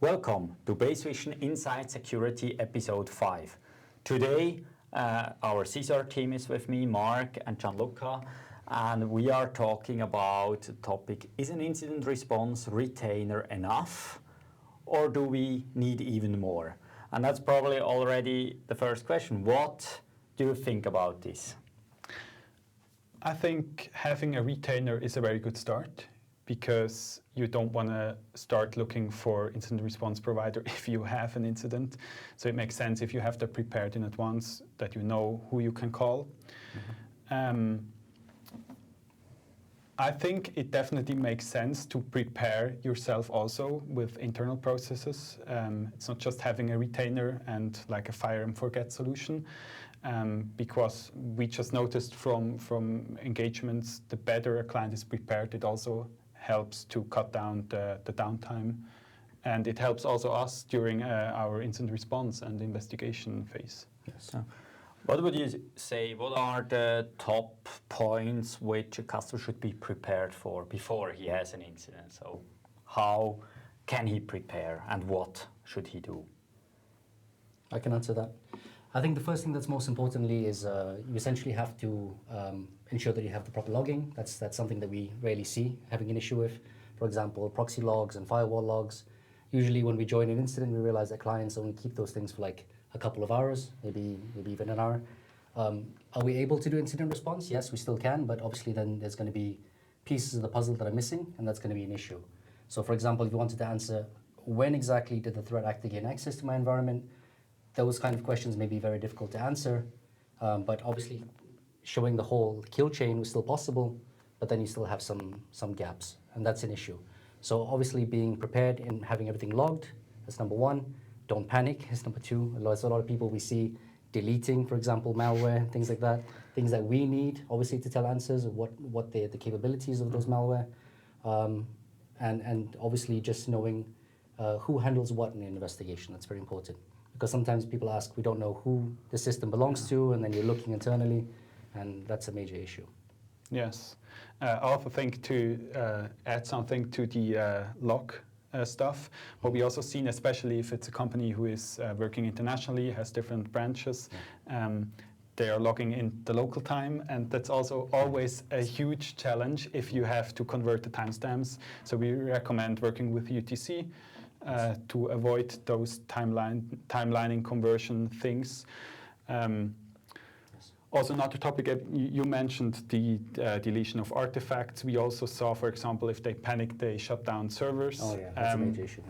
Welcome to Base Vision Inside Security Episode 5. Today, our CSR team is with me, Mark and Gianluca, and we are talking about the topic, is an incident response retainer enough, or do we need even more? And that's probably already the first question. What do you think about this? I think having a retainer is a very good start, because you don't want to start looking for incident response provider if you have an incident. So it makes sense if you have that prepared in advance, that you know who you can call. I think it definitely makes sense to prepare yourself also with internal processes. It's not just having a retainer and like a fire and forget solution. Because we just noticed from engagements, the better a client is prepared, it also helps to cut down the downtime, and it helps also us during our incident response and investigation phase. Yes. What would you say, what are the top points which a customer should be prepared for before he has an incident? So how can he prepare and what should he do? I can answer that. I think the first thing that's most importantly is you essentially have to ensure that you have the proper logging. That's something that we rarely see having an issue with. For example, proxy logs and firewall logs. Usually when we join an incident, we realize that clients only keep those things for like a couple of hours, maybe even an hour. Are we able to do incident response? Yes, we still can, but obviously then there's going to be pieces of the puzzle that are missing, and that's going to be an issue. So for example, if you wanted to answer when exactly did the threat actor gain access to my environment, those kind of questions may be very difficult to answer, but obviously showing the whole kill chain was still possible, but then you still have some gaps, and that's an issue. So obviously being prepared and having everything logged, that's number one. Don't panic is number two. There's a lot of people we see deleting, for example, malware, things like that, things that we need, obviously, to tell answers of what the capabilities of those malware, and obviously just knowing who handles what in an investigation. That's very important. Because sometimes people ask, we don't know who the system belongs to, and then you're looking internally, and that's a major issue. Yes. I also think to add something to the log stuff, what we also seen, especially if it's a company who is working internationally, has different branches, they are logging in the local time, and that's also always a huge challenge if you have to convert the timestamps. So we recommend working with UTC. To avoid those timelining conversion things. Also, another topic, you mentioned the deletion of artifacts. We also saw, for example, if they panic, they shut down servers. Oh yeah, that's a major issue.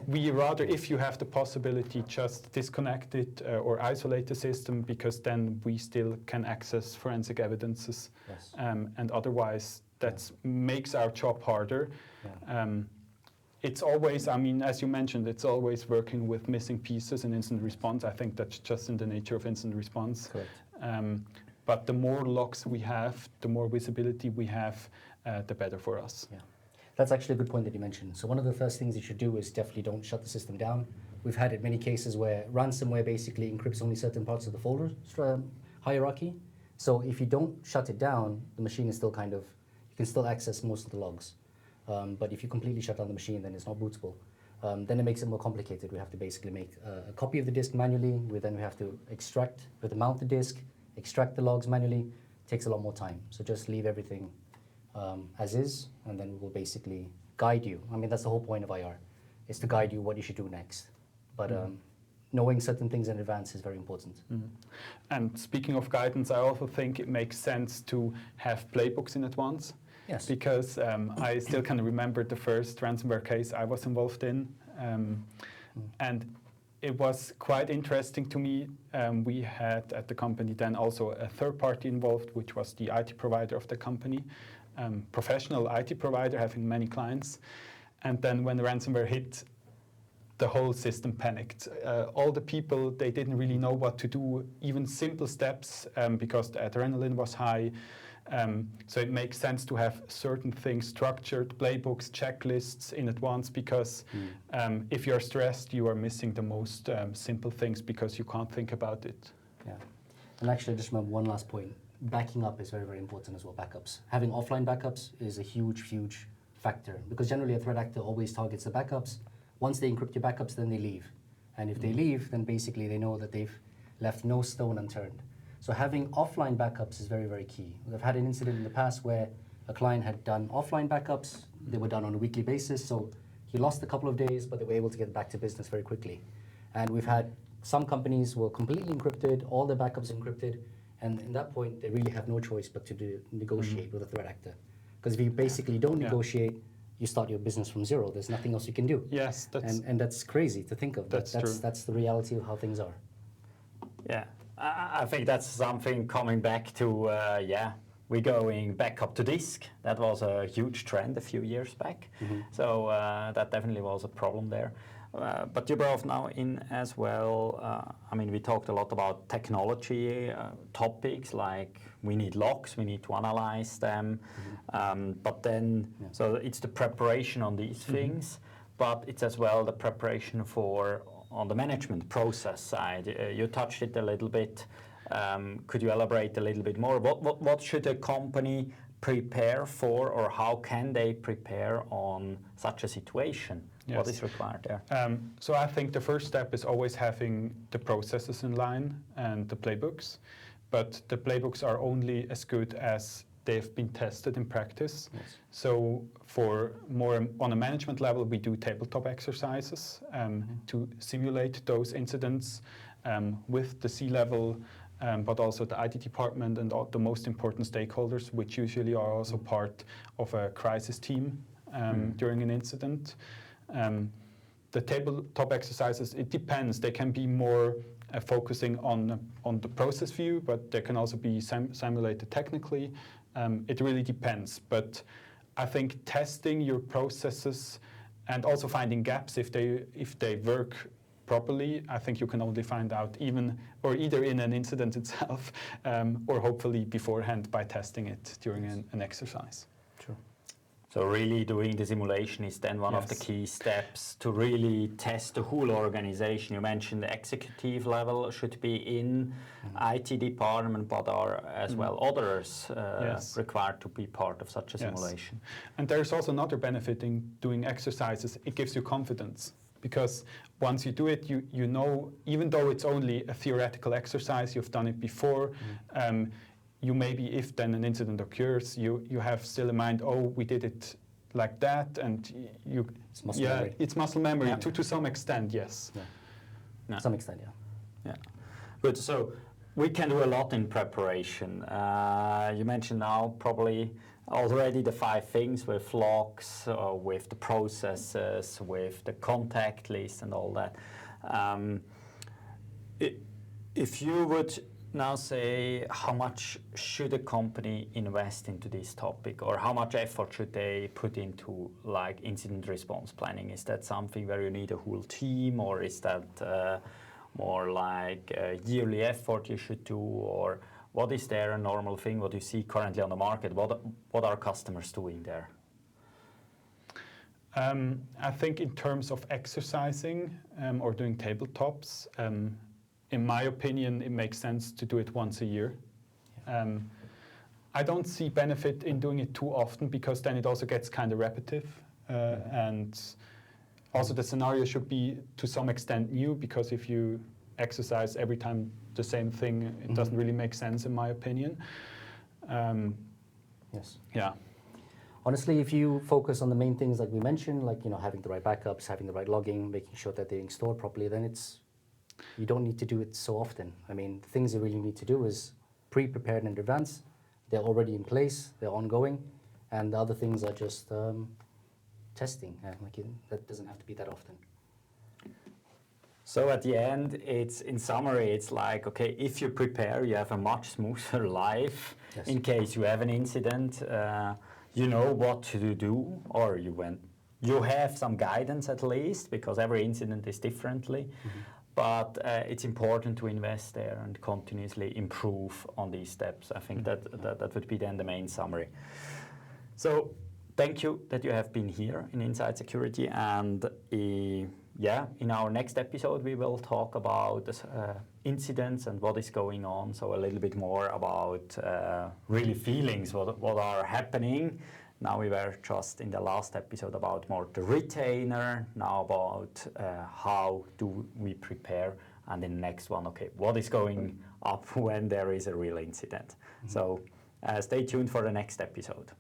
We rather, if you have the possibility, just disconnect it or isolate the system, because then we still can access forensic evidences. Yes. And otherwise, that makes our job harder. Yeah. It's always, I mean, as you mentioned, it's always working with missing pieces in incident response. I think that's just in the nature of incident response. Correct. But the more logs we have, the more visibility we have, the better for us. Yeah, that's actually a good point that you mentioned. So one of the first things you should do is definitely don't shut the system down. We've had it many cases where ransomware basically encrypts only certain parts of the folder hierarchy. So if you don't shut it down, the machine is still you can still access most of the logs. But if you completely shut down the machine, then it's not bootable. Then it makes it more complicated. We have to basically make a copy of the disk manually. Then we have to mount the disk, extract the logs manually. It takes a lot more time. So just leave everything as is, and then we will basically guide you. I mean, that's the whole point of IR, is to guide you what you should do next. But knowing certain things in advance is very important. And speaking of guidance, I also think it makes sense to have playbooks in advance. Yes. Because I still can remember the first ransomware case I was involved in. And it was quite interesting to me. We had at the company then also a third party involved, which was the IT provider of the company, professional IT provider having many clients. And then when the ransomware hit, the whole system panicked. All the people, they didn't really know what to do, even simple steps, because the adrenaline was high. So it makes sense to have certain things structured, playbooks, checklists in advance, because if you're stressed, you are missing the most simple things because you can't think about it. Yeah, and actually I just remember one last point. Backing up is very, very important as well, backups. Having offline backups is a huge, huge factor, because generally a threat actor always targets the backups. once they encrypt your backups, then they leave. And if they leave, then basically they know that they've left no stone unturned. So having offline backups is very, very key. I've had an incident in the past where a client had done offline backups. They were done on a weekly basis, so he lost a couple of days, but they were able to get back to business very quickly. And we've had some companies were completely encrypted, all their backups encrypted, and in that point, they really have no choice but to negotiate with a threat actor. Because if you basically don't negotiate, you start your business from zero. There's nothing else you can do. Yes, and that's crazy to think of. That's true. That's the reality of how things are. Yeah, I think that's something coming back to, we're going back up to disk. That was a huge trend a few years back. So that definitely was a problem there. But you brought now in as well, I mean, we talked a lot about technology topics, like we need logs, we need to analyze them. But then, so it's the preparation on these things, but it's as well the preparation for on the management process side. You touched it a little bit. Could you elaborate a little bit more? What should a company prepare for, or how can they prepare on such a situation? Yes. What is required there? So I think the first step is always having the processes in line and the playbooks. But the playbooks are only as good as they've been tested in practice. Yes. So for more on a management level, we do tabletop exercises to simulate those incidents with the C-level, but also the IT department and all the most important stakeholders, which usually are also part of a crisis team during an incident. The tabletop exercises, it depends. They can be more focusing on the process view, but they can also be simulated technically. It really depends. But I think testing your processes and also finding gaps if they work properly, I think you can only find out either in an incident itself or hopefully beforehand by testing it during an exercise. True. So really doing the simulation is then one of the key steps to really test the whole organization. You mentioned the executive level should be in IT department, but are as well others required to be part of such a simulation. And there's also another benefit in doing exercises. It gives you confidence. Because once you do it, you know, even though it's only a theoretical exercise, you've done it before, you maybe, if then an incident occurs, you have still in mind, oh, we did it like that, and It's muscle memory. It's muscle memory to some extent, yes. To some extent, Yeah. Good. So we can do a lot in preparation. You mentioned now probably already the 5 things with logs, with the processes, with the contact list and all that. If you would now say how much should a company invest into this topic, or how much effort should they put into like incident response planning? Is that something where you need a whole team, or is that more like a yearly effort you should do, or what is there a normal thing, what you see currently on the market? What are customers doing there? I think in terms of exercising or doing tabletops, in my opinion, it makes sense to do it once a year. I don't see benefit in doing it too often, because then it also gets kind of repetitive. And also the scenario should be to some extent new, because if you exercise every time the same thing, it doesn't really make sense in my opinion. Yes. Yeah. Honestly, if you focus on the main things like we mentioned, like having the right backups, having the right logging, making sure that they're being stored properly, then you don't need to do it so often. I mean, the things you really need to do is pre-prepared in advance. They're already in place, they're ongoing, and the other things are just testing. That doesn't have to be that often. So at the end, in summary, it's like, okay, if you prepare, you have a much smoother life. Yes. In case you have an incident, you know what to do, or you have some guidance at least, because every incident is differently. But it's important to invest there and continuously improve on these steps. I think that would be then the main summary. So thank you that you have been here in Inside Security, and in our next episode we will talk about incidents and what is going on, so a little bit more about really feelings, what are happening Now we were just in the last episode about more the retainer, now about how do we prepare, and in the next one, okay, what is going up when there is a real incident. So stay tuned for the next episode.